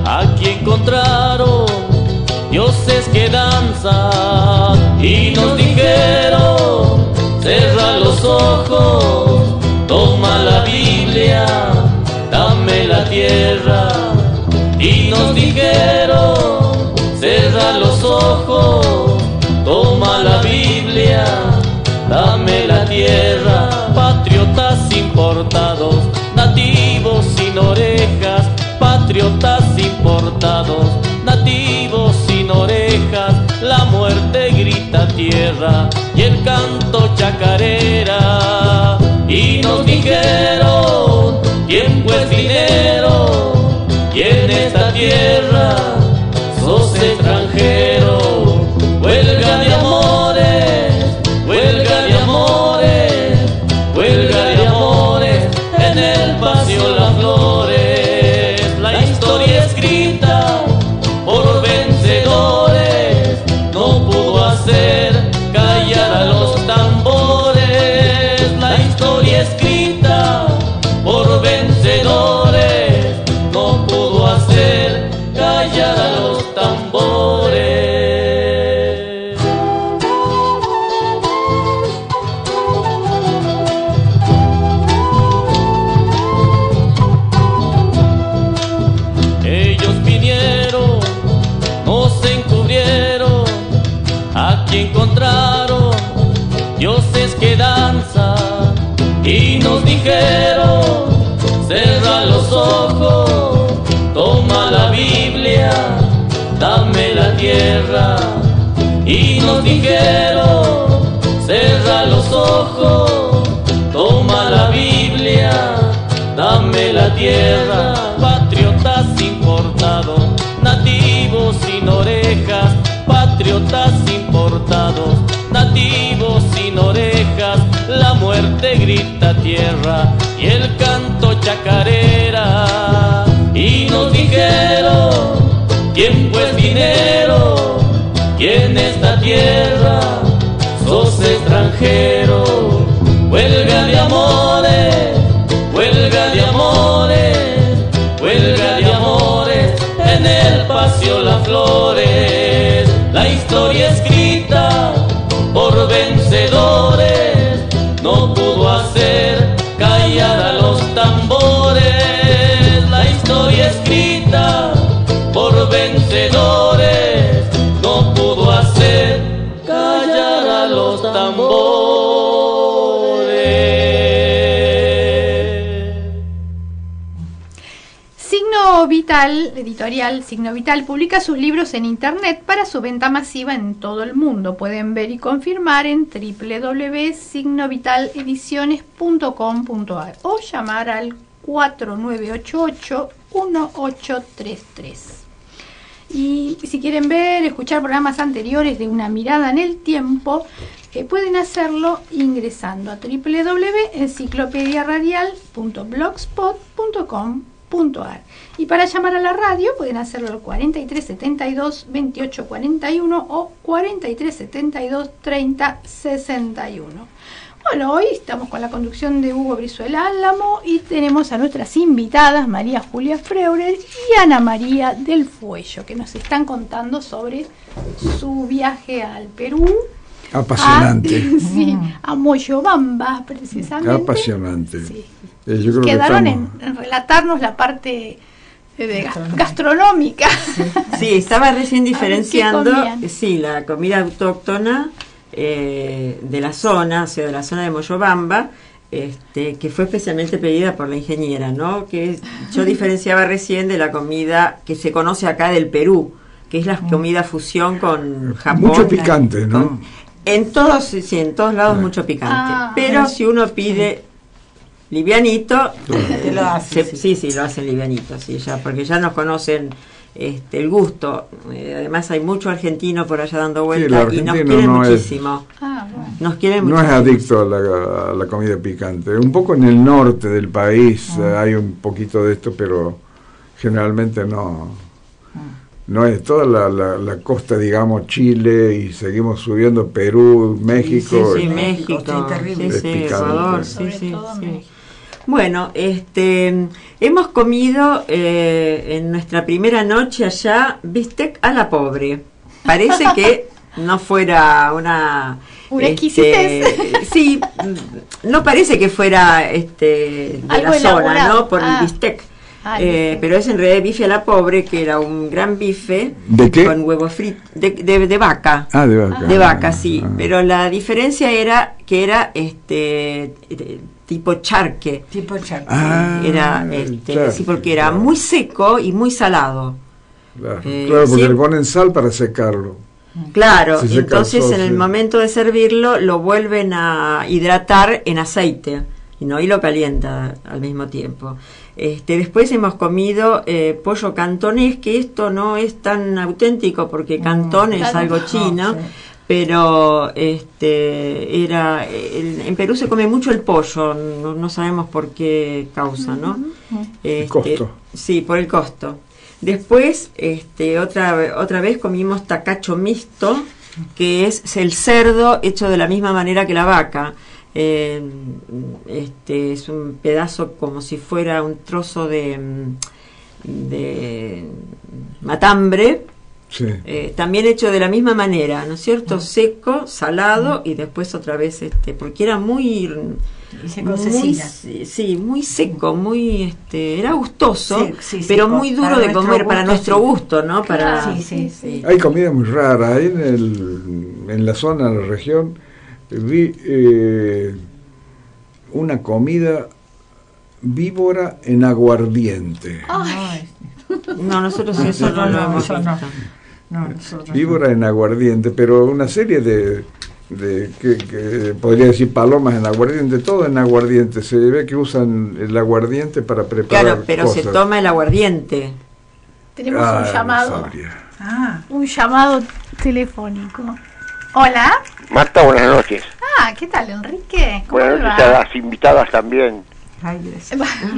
aquí encontraron dioses que danzan y nos dijeron, cerra los ojos, toma la Biblia, dame la tierra. Y nos dijeron, cerra los ojos, toma la Biblia, dame la tierra. Patriotas importados, nativos sin orejas, patriotas importados, nativos sin orejas, la muerte grita tierra y el canto chacarera. Y nos dijeron, tiempo es dinero, y en esta tierra sos extranjero. Huelga de amores, huelga de amores, huelga de amores, en el paseo Las Flores. La historia escrita por vencedores no pudo hacer callar a los tambores. La historia escrita por vencedores no pudo hacer callar a los tambores. Ellos vinieron, nos encubrieron, aquí encontraron dioses que danzan y nos dijeron, cerra los ojos, toma la Biblia, dame la tierra. Y nos dijeron, cerra los ojos, toma la Biblia, dame la tierra. Patriotas patriotas importados, nativos sin orejas, la muerte grita tierra y el canto chacarera. Y nos dijeron, ¿quién pues dinero? ¿Quién esta tierra? Sos extranjero. Huelga de amores, huelga de amores, huelga de amores, en el Paseo Las Flores. La historia escrita por vencedores no pudo hacer callar a los tambores. La historia escrita por vencedores no pudo hacer callar a los tambores. Signo Vital, editorial Signo Vital, publica sus libros en internet para su venta masiva en todo el mundo. Pueden ver y confirmar en www.signovitалediciones.com.ar o llamar al 4988-1833. Y si quieren ver, escuchar programas anteriores de Una Mirada en el Tiempo, pueden hacerlo ingresando a www.enciclopediaradial.blogspot.com.ar. Y para llamar a la radio pueden hacerlo al 4372 2841 o 4372 3061. Bueno, hoy estamos con la conducción de Hugo Brizuela Álamo y tenemos a nuestras invitadas María Julia Freurer y Ana María del Fuello, que nos están contando sobre su viaje al Perú. Apasionante. Sí, a Moyobamba, precisamente. Apasionante. Sí. Yo creo Quedaron que en relatarnos la parte gastronómica. Sí, estaba recién diferenciando ¿Qué la comida autóctona de la zona, o sea, de la zona de Moyobamba, que fue especialmente pedida por la ingeniera, ¿no? Que yo diferenciaba recién de la comida que se conoce acá del Perú, que es la comida fusión con Japón. Mucho picante, ¿no? En todos lados mucho picante. Pero si uno pide livianito, lo hace, sí, lo hacen livianito, sí, ya, porque ya nos conocen el gusto. Además hay mucho argentino por allá dando vueltas y nos quieren muchísimo. Nos quieren no muchísimo. Es adicto a la comida picante. Un poco en el norte del país hay un poquito de esto, pero generalmente no. No es toda la costa, digamos, Chile, y seguimos subiendo Perú, México. Sí, México, Ecuador, sí. Bueno, hemos comido en nuestra primera noche allá bistec a la pobre. Parece que no fuera una exquisitez. Sí, no parece que fuera de la zona, ¿no? Por el bistec. Pero es en realidad bife a la pobre, que era un gran bife. ¿De qué? Con huevos fritos, de vaca. De vaca. De vaca, sí. Pero la diferencia era que era tipo charque. Era charque. Sí, porque era muy seco y muy salado. Claro, porque le ponen sal para secarlo. Claro, entonces en el momento de servirlo lo vuelven a hidratar en aceite y lo calienta al mismo tiempo. Después hemos comido pollo cantonés, que esto no es tan auténtico porque cantón es algo chino, pero en Perú se come mucho el pollo, no sabemos por qué causa, ¿no? El costo. Sí, por el costo. Después, otra vez comimos tacacho mixto, que es el cerdo hecho de la misma manera que la vaca. Es un pedazo como si fuera un trozo de matambre, también hecho de la misma manera, ¿no es cierto? Seco, salado, y después otra vez porque era muy seco, muy era gustoso, pero seco, muy duro de comer para nuestro gusto, ¿no? Hay comida muy rara ahí en la zona, en la región. Vi una comida víbora en aguardiente. No, nosotros eso no lo hemos visto. Víbora en aguardiente, pero una serie de que podría decir palomas en aguardiente, todo en aguardiente. Se ve que usan el aguardiente para preparar. Claro, pero cosas. Se toma el aguardiente. Tenemos un llamado telefónico. Hola. Marta, buenas noches. Ah, ¿qué tal, Enrique? ¿Cómo buenas noches a las invitadas también. Ay,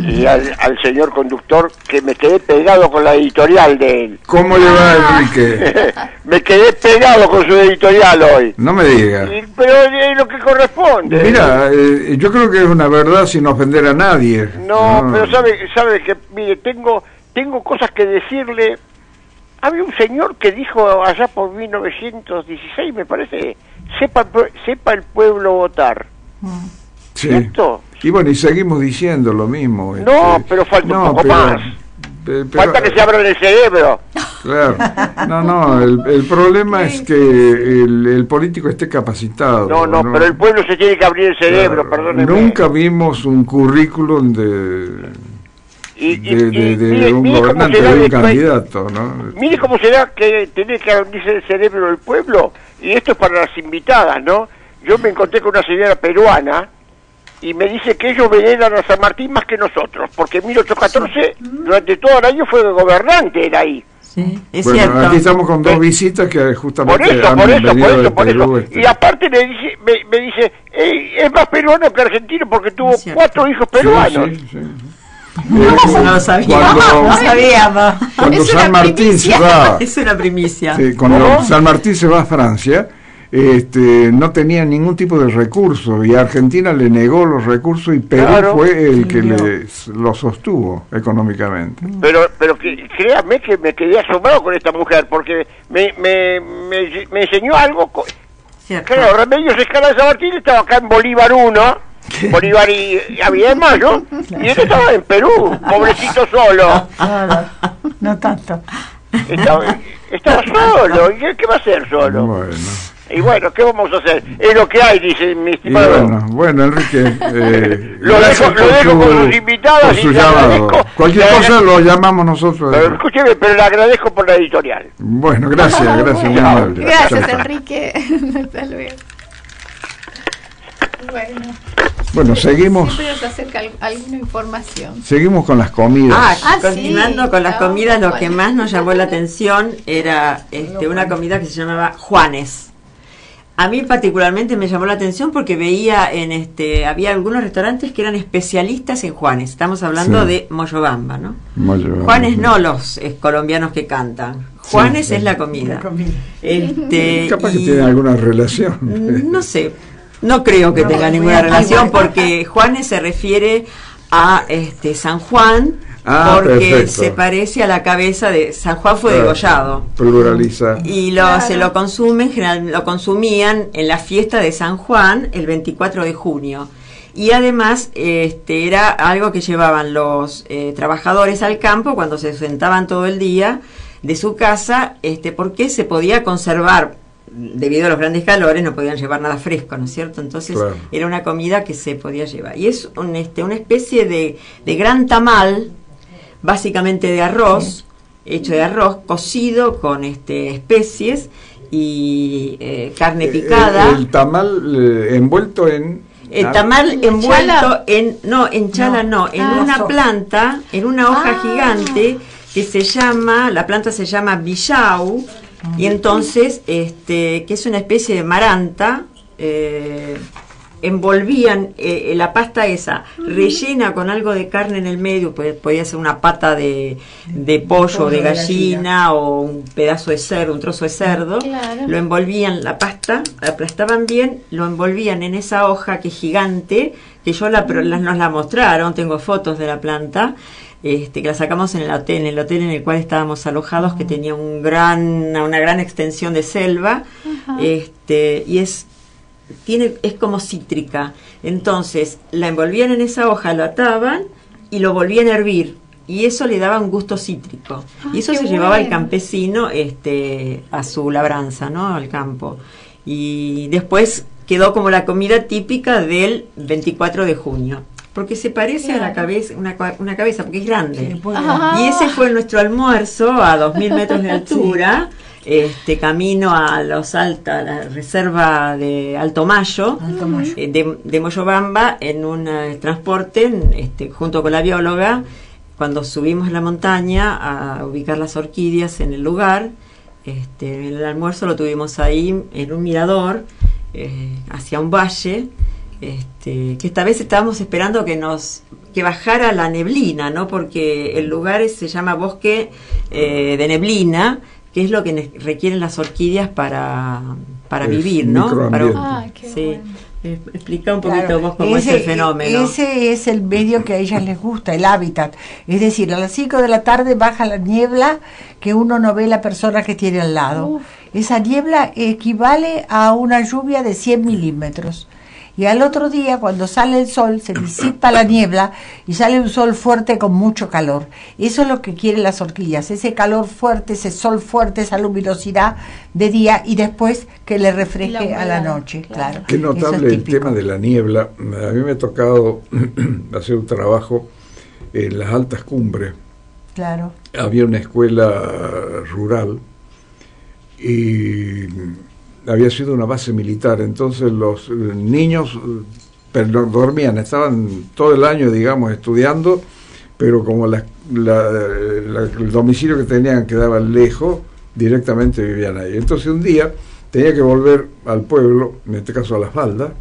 y al señor conductor, que me quedé pegado con la editorial de él. ¿Cómo le va, Enrique? Me quedé pegado con su editorial hoy. No me diga. Pero es lo que corresponde. Mira, yo creo que es una verdad sin ofender a nadie. No, pero sabe que, mire, tengo cosas que decirle. Había un señor que dijo allá por 1916, me parece, sepa el pueblo votar. Sí. ¿Cierto? Y bueno, y seguimos diciendo lo mismo. No, pero falta un poco más. Falta que se abra el cerebro. Claro. No, el problema es que el político esté capacitado. No, pero el pueblo se tiene que abrir el cerebro, claro, perdóneme. Nunca vimos un currículum de un gobernante, de un candidato, ¿no? Mire cómo será que tiene que abrirse el cerebro del pueblo, y esto es para las invitadas, ¿no? Yo me encontré con una señora peruana y me dice que ellos veneran a San Martín más que nosotros, porque en 1814 durante todo el año fue gobernante, era ahí. Sí, es bueno, cierto. Aquí estamos con dos visitas que justamente por eso. Y aparte me dice es más peruano que argentino porque tuvo 4 hijos peruanos. Sí. No lo sabíamos. Cuando San Martín se va, es una primicia. Sí, cuando San Martín se va a Francia, no tenía ningún tipo de recursos y Argentina le negó los recursos y Perú fue el que lo sostuvo económicamente. Pero créame que me quedé asombrado con esta mujer porque me enseñó algo. Claro, Remedios Escala de San Martín estaba acá en Bolívar 1. Bolívar y había de Mayo, y él estaba en Perú, pobrecito solo. No tanto. Estaba solo, ¿y qué va a hacer solo? Bueno. Y bueno, ¿qué vamos a hacer? Es lo que hay, dice mi estimado. Bueno, Enrique, lo dejo con sus invitados y le agradezco. Cualquier cosa lo llamamos nosotros. Pero escúcheme, pero le agradezco por la editorial. Bueno, gracias, muy amable. Gracias, Enrique. Hasta luego. Bueno, seguimos. Siempre nos acerca alguna información. Seguimos con las comidas. Continuando con las comidas, lo que más nos llamó la atención era una comida que se llamaba Juanes. A mí particularmente me llamó la atención porque veía había algunos restaurantes que eran especialistas en Juanes. Estamos hablando de Moyobamba, ¿no? Juanes no los colombianos que cantan. Juanes es la comida. Capaz que tiene alguna relación. No sé. No creo que tenga ninguna relación porque Juanes se refiere a San Juan porque se parece a la cabeza de San Juan, fue degollado. Pluraliza. Y se lo consumen, lo consumían en la fiesta de San Juan el 24 de junio. Y además era algo que llevaban los trabajadores al campo cuando se sentaban todo el día de su casa, porque se podía conservar. Debido a los grandes calores no podían llevar nada fresco, ¿no es cierto? Entonces era una comida que se podía llevar. Y es una especie de gran tamal, básicamente de arroz, hecho de arroz, cocido con especies y carne picada. El tamal envuelto en... El tamal envuelto en una planta, en una hoja gigante que la planta se llama billau. Y entonces, que es una especie de maranta, envolvían la pasta esa, rellena con algo de carne en el medio, podía ser una pata de pollo, de gallina o un pedazo de cerdo, un trozo de cerdo, lo envolvían la pasta, la aplastaban bien, lo envolvían en esa hoja que es gigante, que nos la mostraron, tengo fotos de la planta, que la sacamos en el hotel en el cual estábamos alojados, que tenía una gran extensión de selva, y es como cítrica. Entonces la envolvían en esa hoja, lo ataban y lo volvían a hervir, y eso le daba un gusto cítrico, y eso se llevaba el campesino a su labranza, ¿no? Al campo, y después quedó como la comida típica del 24 de junio. Porque se parece a la cabeza, una cabeza, porque es grande. Y ese fue nuestro almuerzo a 2000 metros de altura, camino a la reserva de Alto Mayo, de Moyobamba, en un transporte, junto con la bióloga, cuando subimos la montaña a ubicar las orquídeas en el lugar. El almuerzo lo tuvimos ahí en un mirador hacia un valle, que esta vez estábamos esperando que bajara la neblina, ¿no? Porque el lugar se llama Bosque de Neblina, que es lo que requieren las orquídeas para vivir, ¿no? Qué bueno. Explica un poquito vos cómo es el fenómeno. Ese es el medio que a ellas les gusta, el hábitat. Es decir, a las 5 de la tarde baja la niebla que uno no ve la persona que tiene al lado. Esa niebla equivale a una lluvia de 100 milímetros. Y al otro día, cuando sale el sol, se disipa la niebla y sale un sol fuerte con mucho calor. Eso es lo que quieren las orquídeas, ese calor fuerte, ese sol fuerte, esa luminosidad de día y después que le refresque a la noche. Claro. Qué notable el tema de la niebla. A mí me ha tocado hacer un trabajo en las altas cumbres. Claro. Había una escuela rural y había sido una base militar, entonces los niños dormían, estaban todo el año, digamos, estudiando, pero como el domicilio que tenían quedaba lejos, directamente vivían ahí. Entonces un día tenía que volver al pueblo, en este caso a la falda,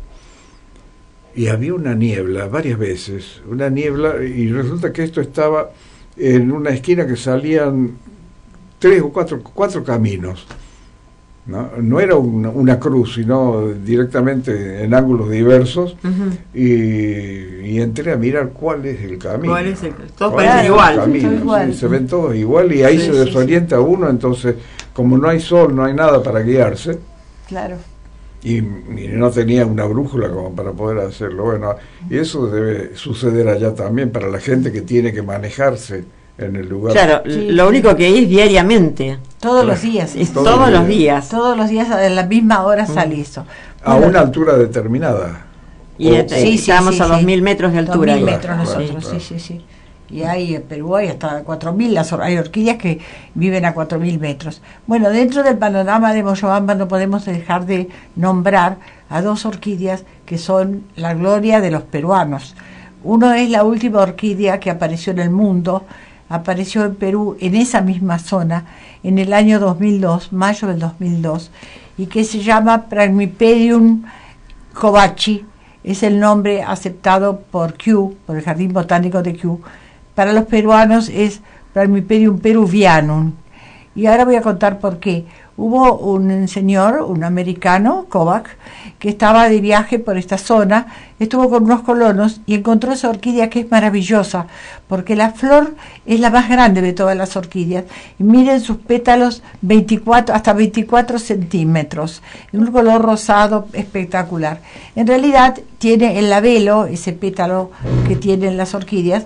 y había una niebla, varias veces, una niebla, y resulta que esto estaba en una esquina que salían 3 o 4 caminos. No era una cruz, sino directamente en ángulos diversos. Y entré a mirar cuál es el camino. Todos parecen igual. Sí, se ven todos igual y ahí se desorienta uno, entonces como no hay sol, no hay nada para guiarse. Claro. Y no tenía una brújula como para poder hacerlo. Bueno, y eso debe suceder allá también para la gente que tiene que manejarse en el lugar. Claro, lo único que es diariamente. Todos los días. Todos los días. Todos los días a la misma hora sale eso. A una altura determinada. Y estamos a 2.000 metros de altura. 2.000 metros nosotros, sí. Y hay en Perú hay hasta 4.000, hay orquídeas que viven a 4.000 metros. Bueno, dentro del panorama de Moyobamba no podemos dejar de nombrar a 2 orquídeas que son la gloria de los peruanos. Uno es la última orquídea que apareció en el mundo, apareció en Perú, en esa misma zona, en el año 2002, mayo del 2002, y que se llama Primipedium kovachi, es el nombre aceptado por Kew, por el Jardín Botánico de Kew. Para los peruanos es Primipedium peruvianum. Y ahora voy a contar por qué. Hubo un señor, un americano, Kovac, que estaba de viaje por esta zona, estuvo con unos colonos y encontró esa orquídea que es maravillosa, porque la flor es la más grande de todas las orquídeas. Y miren sus pétalos, hasta 24 centímetros, un color rosado espectacular. En realidad tiene el labelo, ese pétalo que tienen las orquídeas,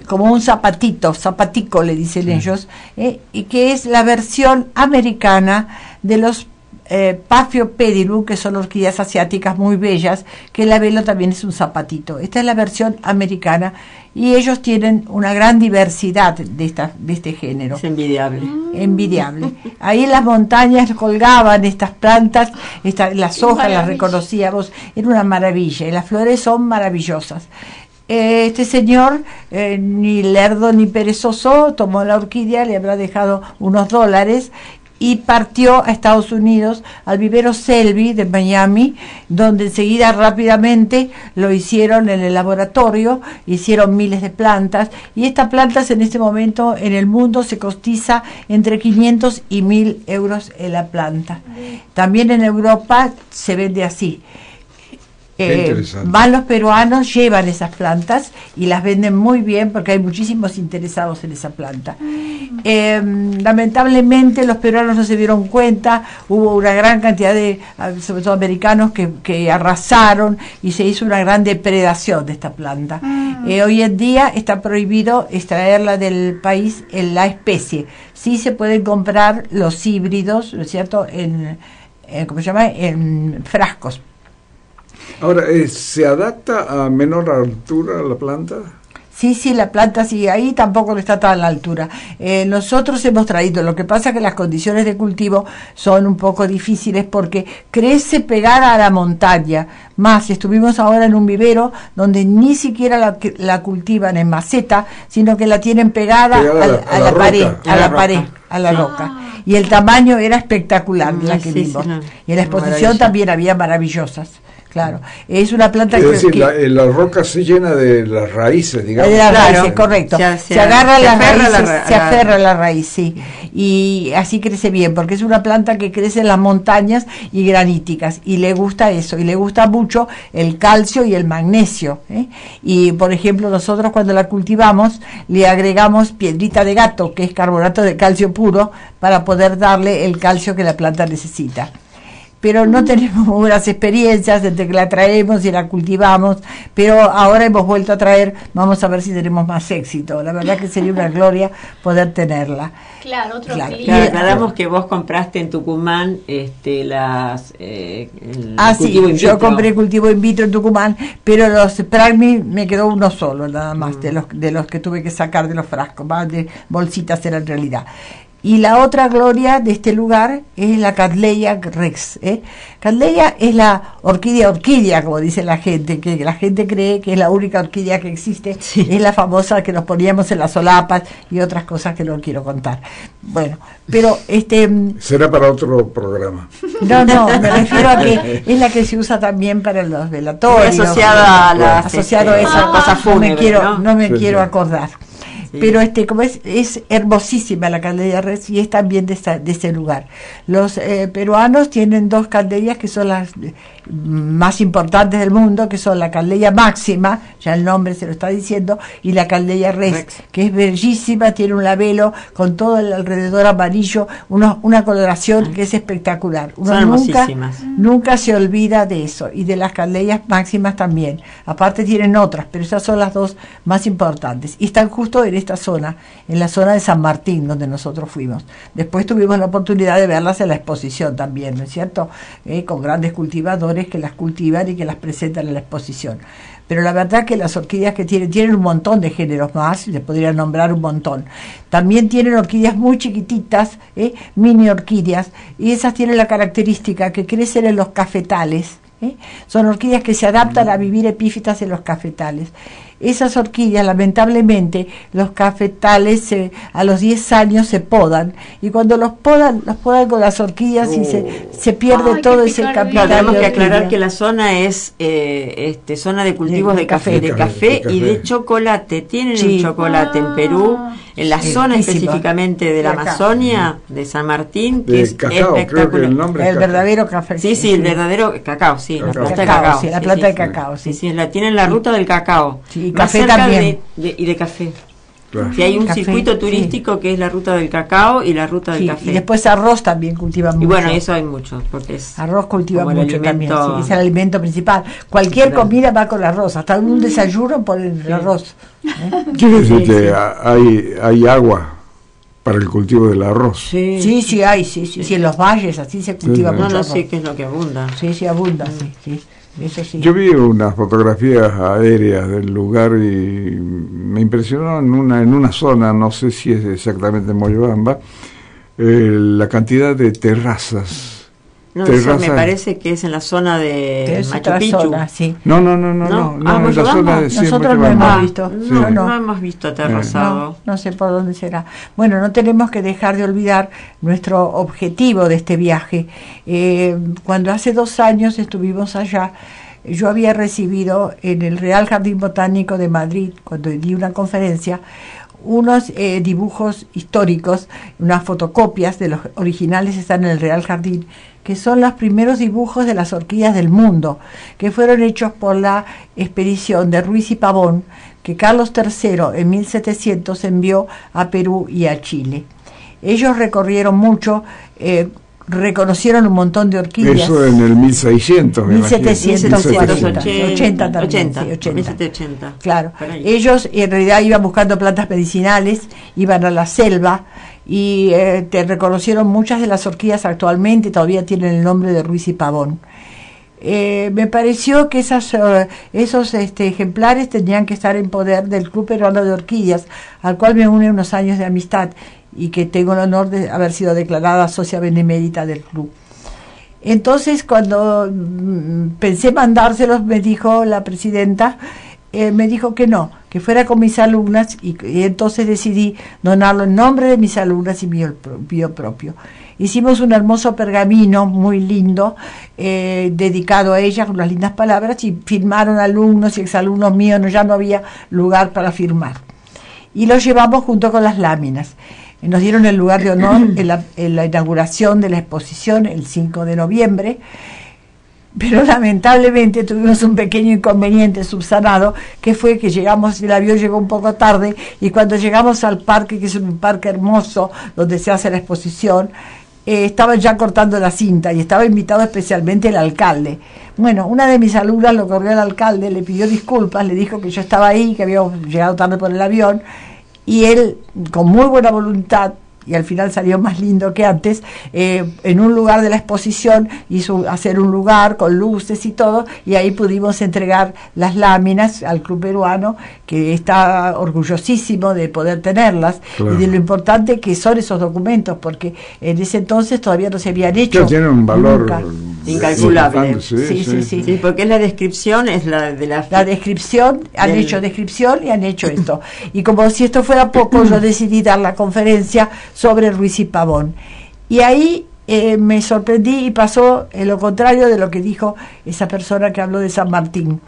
como un zapatico le dicen ellos, y que es la versión americana de los Paphiopedilum, que son orquídeas asiáticas muy bellas, que el labelo también es un zapatito. Esta es la versión americana y ellos tienen una gran diversidad de este género. Es envidiable. Envidiable. Ahí en las montañas colgaban estas plantas, las hojas las reconocíamos, era una maravilla, y las flores son maravillosas. Este señor, ni lerdo ni perezoso, tomó la orquídea, le habrá dejado unos $, y partió a Estados Unidos, al vivero Selby de Miami, donde enseguida rápidamente lo hicieron en el laboratorio, hicieron miles de plantas, y estas plantas en este momento en el mundo se cotiza entre 500 y 1.000 euros en la planta. También en Europa se vende así. Van los peruanos, llevan esas plantas y las venden muy bien porque hay muchísimos interesados en esa planta. Lamentablemente los peruanos no se dieron cuenta, hubo una gran cantidad de, sobre todo americanos, que arrasaron y se hizo una gran depredación de esta planta. Hoy en día está prohibido extraerla del país en la especie. Sí se pueden comprar los híbridos, ¿no es cierto?, ¿cómo se llama?, en frascos. Ahora, ¿se adapta a menor altura la planta? Sí, la planta sí, ahí tampoco está tan a la altura. Nosotros hemos traído, lo que pasa es que las condiciones de cultivo son un poco difíciles porque crece pegada a la montaña. Más, estuvimos ahora en un vivero donde ni siquiera la cultivan en maceta, sino que la tienen pegada a la pared. a la roca. Y el tamaño era espectacular, la que vimos. Y en la exposición también había maravillosas. Claro, es una planta es decir, la roca se llena de las raíces, digamos. De las raíces, correcto. Se agarra las raíces, se aferra a la raíz, sí. Y así crece bien, porque es una planta que crece en las montañas y graníticas. Y le gusta eso, y le gusta mucho el calcio y el magnesio. Y, por ejemplo, nosotros cuando la cultivamos, le agregamos piedrita de gato, que es carbonato de calcio puro, para poder darle el calcio que la planta necesita. Pero no tenemos buenas experiencias desde que la traemos y la cultivamos, pero ahora hemos vuelto a traer, vamos a ver si tenemos más éxito. La verdad que sería una gloria poder tenerla. Claro, otro cliente. Claro, aclaramos que vos compraste en Tucumán las sí, yo compré cultivo in vitro en Tucumán, pero los Pragmi me quedó uno solo, nada más, de los que tuve que sacar de los frascos, más de bolsitas era en realidad. Y la otra gloria de este lugar es la Cattleya rex. Cattleya es la orquídea, como dice la gente, que la gente cree que es la única orquídea que existe. Sí. Es la famosa que nos poníamos en las solapas y otras cosas que no quiero contar. Bueno, pero será para otro programa. No, me refiero a que es la que se usa también para los velatorios. Asociada a las asociado a esas cosas fúnebres, no me quiero acordar. Sí. Pero como es hermosísima la Cattleya rex y es también de ese lugar. Los peruanos tienen dos caldeias que son las más importantes del mundo, que son la Cattleya máxima, ya el nombre se lo está diciendo, y la Cattleya rex, que es bellísima, tiene un labelo con todo el alrededor amarillo, una coloración que es espectacular. Uno nunca se olvida de eso, y de las Cattleyas máximas también. Aparte tienen otras, pero esas son las dos más importantes. Y están justo en esta zona, en la zona de San Martín, donde nosotros fuimos. Después tuvimos la oportunidad de verlas en la exposición también, ¿no es cierto? Con grandes cultivadores que las cultivan y que las presentan en la exposición. Pero la verdad que las orquídeas que tienen un montón de géneros más, les podría nombrar un montón. También tienen orquídeas muy chiquititas, mini orquídeas, y esas tienen la característica que crecen en los cafetales. Son orquídeas que se adaptan a vivir epífitas en los cafetales. Esas orquídeas, lamentablemente, los cafetales a los 10 años se podan, y cuando los podan con las orquídeas y se pierde todo ese capital. Tenemos que aclarar que la zona es zona de cultivos de café y de chocolate. Tienen el chocolate en Perú, en la zona específicamente de la Amazonia, de San Martín, que es cacao, espectacular. El verdadero café. Sí, el verdadero cacao, sí, la planta de cacao. Sí, la planta de cacao, sí. La tienen la ruta del cacao. Sí, café también. Y de café. Claro. Si hay un circuito turístico que es la ruta del cacao y la ruta del café. Y después arroz también cultivan mucho. Y bueno, eso hay mucho, porque es arroz cultivan mucho también, es el alimento principal. Cualquier comida va con arroz, hasta un desayuno por el arroz. Quiere decir que hay agua para el cultivo del arroz. Sí, hay, en los valles así se cultiva mucho arroz. Sí, que es lo que abunda. Sí, abunda, sí. Eso sí. Yo vi unas fotografías aéreas del lugar y me impresionó en una zona, no sé si es exactamente Moyobamba, la cantidad de terrazas. No, eso me parece que es en la zona de Machu Picchu. Zona, sí. No, en la zona de nosotros no hemos visto. No hemos visto aterrazado. No sé por dónde será. Bueno, no tenemos que dejar de olvidar nuestro objetivo de este viaje. Cuando hace 2 años estuvimos allá, yo había recibido en el Real Jardín Botánico de Madrid, cuando di una conferencia, unos dibujos históricos, unas fotocopias de los originales están en el Real Jardín, que son los primeros dibujos de las orquídeas del mundo, que fueron hechos por la expedición de Ruiz y Pavón, que Carlos III en 1700 envió a Perú y a Chile. Ellos recorrieron mucho, reconocieron un montón de orquídeas. Eso en el 1600. 1780 también. 1780. Claro. Ellos en realidad iban buscando plantas medicinales, iban a la selva y te reconocieron muchas de las orquídeas actualmente, todavía tienen el nombre de Ruiz y Pavón. Me pareció que esos ejemplares tenían que estar en poder del Club Peruano de Orquídeas, al cual me une unos años de amistad y que tengo el honor de haber sido declarada socia benemérita del club. Entonces, cuando pensé mandárselos, me dijo la presidenta, me dijo que no que fuera con mis alumnas y entonces decidí donarlo en nombre de mis alumnas y mío propio. Hicimos un hermoso pergamino muy lindo dedicado a ella con las lindas palabras y firmaron alumnos y exalumnos míos, ya no había lugar para firmar. Y lo llevamos junto con las láminas. Nos dieron el lugar de honor en la inauguración de la exposición el 5 de noviembre, pero lamentablemente tuvimos un pequeño inconveniente subsanado, que fue que el avión llegó un poco tarde, y cuando llegamos al parque, que es un parque hermoso donde se hace la exposición, estaban ya cortando la cinta y estaba invitado especialmente el alcalde. Bueno, una de mis alumnas lo corrió al alcalde, le pidió disculpas, le dijo que yo estaba ahí, que habíamos llegado tarde por el avión, y él, con muy buena voluntad, y al final salió más lindo que antes, en un lugar de la exposición hizo hacer un lugar con luces y todo, y ahí pudimos entregar las láminas al Club Peruano, que está orgullosísimo de poder tenerlas, claro, y de lo importante que son esos documentos, porque en ese entonces todavía no se habían hecho. Que tienen un valor nunca. Incalculable. Sí, porque es la descripción, es la de la descripción, han hecho descripción y han hecho esto. Y como si esto fuera poco, yo decidí dar la conferencia sobre Ruiz y Pavón. Y ahí me sorprendí y pasó lo contrario de lo que dijo esa persona que habló de San Martín.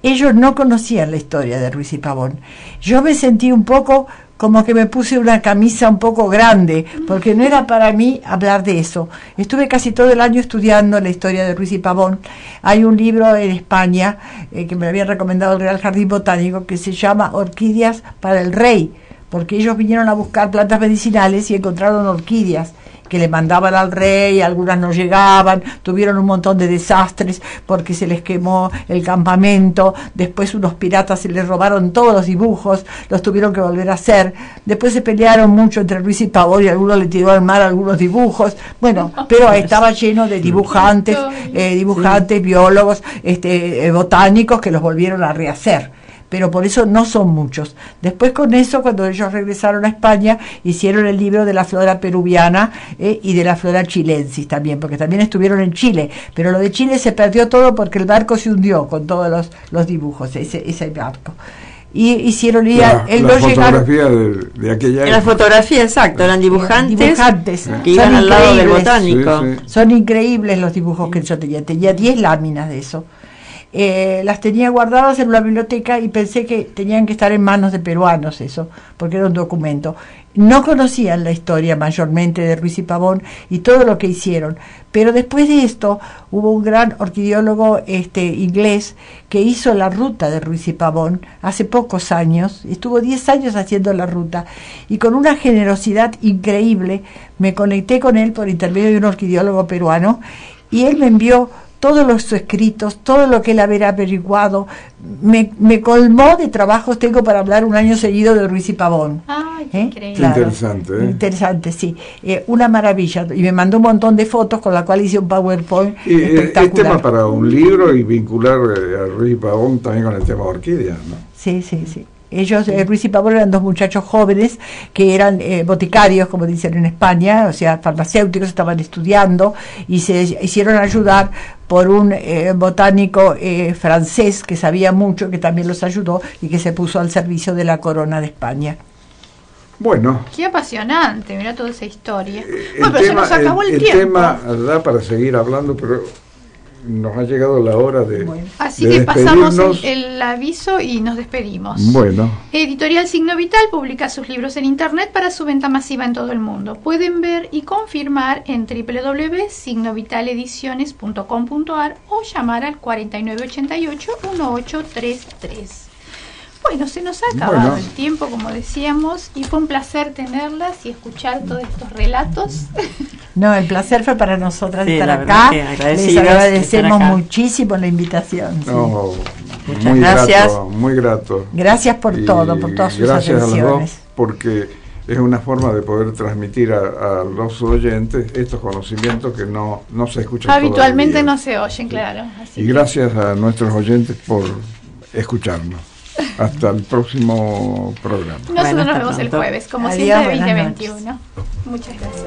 Ellos no conocían la historia de Ruiz y Pavón. Yo me sentí un poco como que me puse una camisa un poco grande, porque no era para mí hablar de eso. Estuve casi todo el año estudiando la historia de Ruiz y Pavón. Hay un libro en España que me había recomendado el Real Jardín Botánico, que se llama Orquídeas para el Rey, porque ellos vinieron a buscar plantas medicinales y encontraron orquídeas que le mandaban al rey, algunas no llegaban, tuvieron un montón de desastres porque se les quemó el campamento, después unos piratas se les robaron todos los dibujos, los tuvieron que volver a hacer, después se pelearon mucho entre Ruiz y Pavón y algunos le tiró al mar algunos dibujos, bueno, pero estaba lleno de dibujantes, biólogos, botánicos que los volvieron a rehacer. Pero por eso no son muchos. Después con eso, cuando ellos regresaron a España, hicieron el libro de la flora peruviana y de la flora chilensis también, porque también estuvieron en Chile, pero lo de Chile se perdió todo porque el barco se hundió con todos los dibujos, ese barco. Y hicieron la fotografía de aquella época. La fotografía, exacto, eran dibujantes que iban al lado del botánico. Sí. Son increíbles los dibujos que yo tenía 10 láminas de eso. Las tenía guardadas en una biblioteca y pensé que tenían que estar en manos de peruanos eso, porque era un documento. No conocían la historia mayormente de Ruiz y Pavón y todo lo que hicieron, pero después de esto hubo un gran orquideólogo inglés que hizo la ruta de Ruiz y Pavón hace pocos años, estuvo 10 años haciendo la ruta y con una generosidad increíble me conecté con él por intermedio de un orquideólogo peruano y él me envió todos los escritos, todo lo que él había averiguado, me colmó de trabajos. Tengo para hablar un año seguido de Ruiz y Pavón. ¡Ay, qué increíble! Claro, interesante, interesante, sí. Una maravilla. Y me mandó un montón de fotos con la cual hice un PowerPoint espectacular. Es tema para un libro y vincular a Ruiz y Pavón también con el tema de orquídeas, ¿no? Sí. Ellos, Ruiz y Pavón, eran dos muchachos jóvenes que eran boticarios, como dicen en España, o sea, farmacéuticos, estaban estudiando y se hicieron ayudar por un botánico francés que sabía mucho, que también los ayudó y que se puso al servicio de la corona de España. Bueno. Qué apasionante, mira toda esa historia. Bueno, pero se nos acabó el tiempo. El tema da para seguir hablando, pero nos ha llegado la hora de así que pasamos el aviso y nos despedimos. Bueno. Editorial Signo Vital publica sus libros en internet para su venta masiva en todo el mundo. Pueden ver y confirmar en www.signovitалediciones.com.ar o llamar al 4988-1833. Bueno, se nos ha acabado el tiempo, como decíamos, y fue un placer tenerlas y escuchar todos estos relatos. No, el placer fue para nosotras estar acá. Les agradecemos muchísimo la invitación. No, muchas gracias. Muy grato. Gracias por todo, por todas sus atenciones. Gracias a los dos, porque es una forma de poder transmitir a los oyentes estos conocimientos que no se escuchan habitualmente, no se oyen, claro. Así y gracias a nuestros oyentes por escucharnos. Hasta el próximo programa. Nosotros nos vemos el jueves, como siempre, de 2021. Muchas gracias.